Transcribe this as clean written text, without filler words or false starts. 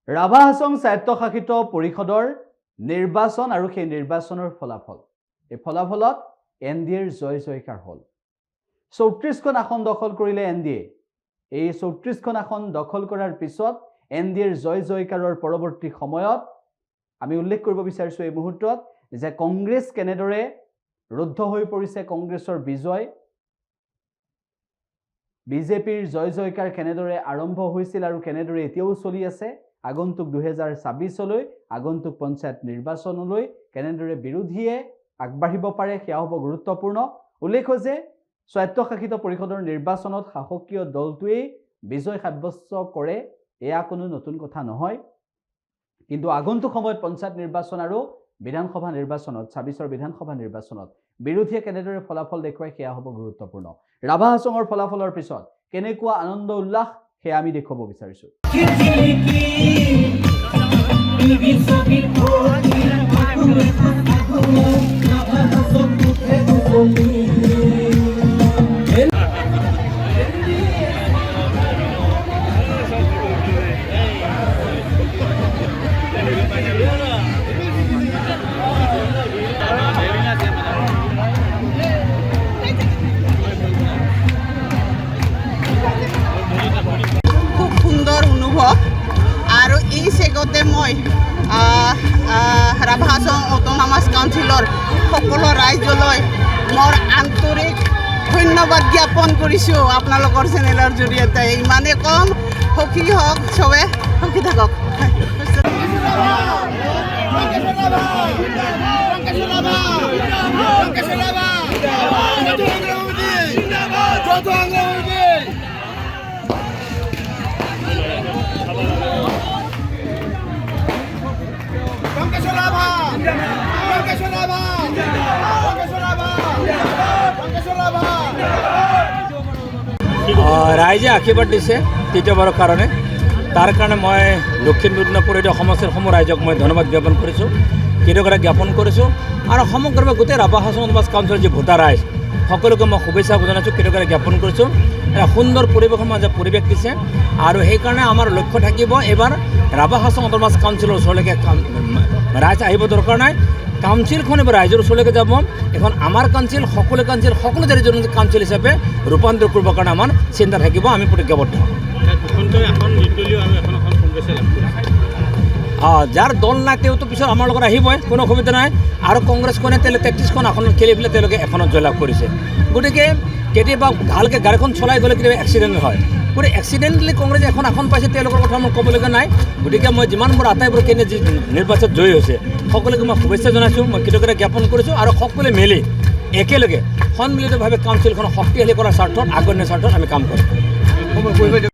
ৰাভা হাছং স্বায়ত্তশাসিত পৰিষদৰ নিৰ্বাচন আৰু সেই নিৰ্বাচনৰ ফলাফল এই ফলাফলত এনডিএৰ জয় জয়কাৰ হ'ল 34খন আসন দখল কৰিলে এনডিএ এই 34খন আসন দখল কৰাৰ পিছত এনডিএৰ জয় জয়কাৰৰ পৰৱৰ্তী সময়ত আমি উল্লেখ কৰিব বিচাৰিছো এই মুহূৰ্তত যে কংগ্ৰেছ কেনেদৰে ৰুদ্ধ হৈ পৰিছে কংগ্ৰেছৰ বিজয় বিজেপিৰ জয় জয়কাৰ কেনেদৰে আৰম্ভ হৈছিল আৰু কেনেদৰে এতিয়াও চলি আছে আগন্তুক 2026 লৈ আগন্তুক পঞ্চায়ত নিৰ্বাচনলৈ কেনেদৰে বিৰোধীয়ে আগবাঢ়িব পাৰে সেয়া হ'ব গুৰুত্বপূৰ্ণ উল্লেখ হৈছে স্বায়ত্তশাসিত পৰিষদৰ নিৰ্বাচনত শাসকীয় দলটোৱে বিজয় সাব্যস্ত কৰে এয়া কোনো নতুন কথা নহয় কিন্তু আগন্তুক সময়ত পঞ্চায়ত নিৰ্বাচন আৰু বিধানসভা নিৰ্বাচনত 26ৰ বিধানসভা নিৰ্বাচনত বিৰোধীয়ে কেনেদৰে ফলাফল দেখুৱায় সেয়া হ'ব গুৰুত্বপূৰ্ণ ৰাভা হাছঙৰ ফলাফলৰ পিছত কেনেকুৱা আনন্দ উল্লাস সেয়া আমি দেখুৱাব বিচাৰিছো আৰু এই চেগতে মই ৰাভা হাছং অটোনমাছ কাউন্সিলৰ সকলো ৰাইজলৈ মোৰ আন্তৰিক ধন্যবাদ জ্ঞাপন কৰিছোঁ আপোনালোকৰ চেনেলৰ জৰিয়তে ইমানে কম সুখী হওক চবে সুখী থাকক ৰাইজে আশীৰ্বাদ দিছে তৃতীয়বাৰৰ কাৰণে তাৰ কাৰণে মই দক্ষিণ মিদনাপুৰ সমষ্টিসমূহ ৰাইজক মই ধন্যবাদ জ্ঞাপন কৰিছোঁ কৃতজ্ঞতা জ্ঞাপন কৰিছোঁ আৰু সমগ্ৰ গোটেই ৰাভা হাছং অটোনমাছ কাউন্সিলৰ যি ভোটাৰ ৰাইজ সকলোকে মই শুভেচ্ছা জনাইছোঁ কৃতজ্ঞতা জ্ঞাপন কৰিছোঁ এটা সুন্দৰ পৰিৱেশৰ মাজত পৰিৱেশ দিছে আৰু সেইকাৰণে আমাৰ লক্ষ্য থাকিব এইবাৰ ৰাভা হাছং অটোনমাছ কাউন্সিলৰ ওচৰলৈকে ৰাইজ আহিব দৰকাৰ নাই কাউন্সিলখন এবাৰ ৰাইজৰ ওচৰলৈকে যাব এখন আমাৰ কাউন্সিল সকলো জাতিজনজাতি কাউন্সিল হিচাপে ৰূপান্তৰ কৰিবৰ কাৰণে আমাৰ চিন্তা থাকিব আমি প্ৰতিজ্ঞাবদ্ধ যাৰ দল নাই তেওঁতো পিছত আমাৰ লগত আহিবই কোনো অসুবিধা নাই আৰু কংগ্ৰেছখনে 33খন আসনত খেলি পেলাই তেওঁলোকে এখনত জয়লাভ কৰিছে গতিকে কেতিয়াবা ভালকৈ গাড়ীখন চলাই গ'লে কেতিয়াবা এক্সিডেণ্ট হয় গতিকে এক্সিডেণ্টলি কংগ্ৰেছে এখন আসন পাইছে তেওঁলোকৰ কথা মই ক'বলগীয়া নাই গতিকে মই যিমানবোৰ আটাইবোৰ কেনে যি নিৰ্বাচনত জয়ী হৈছে সকলোকে মই শুভেচ্ছা জনাইছোঁ মই কৃতজ্ঞতা জ্ঞাপন কৰিছোঁ আৰু সকলোৱে মিলি একেলগে সন্মিলিতভাৱে কাউন্সিলখনক শক্তিশালী কৰাৰ স্বাৰ্থত আগৰণীয় স্বাৰ্থত আমি কাম কৰিম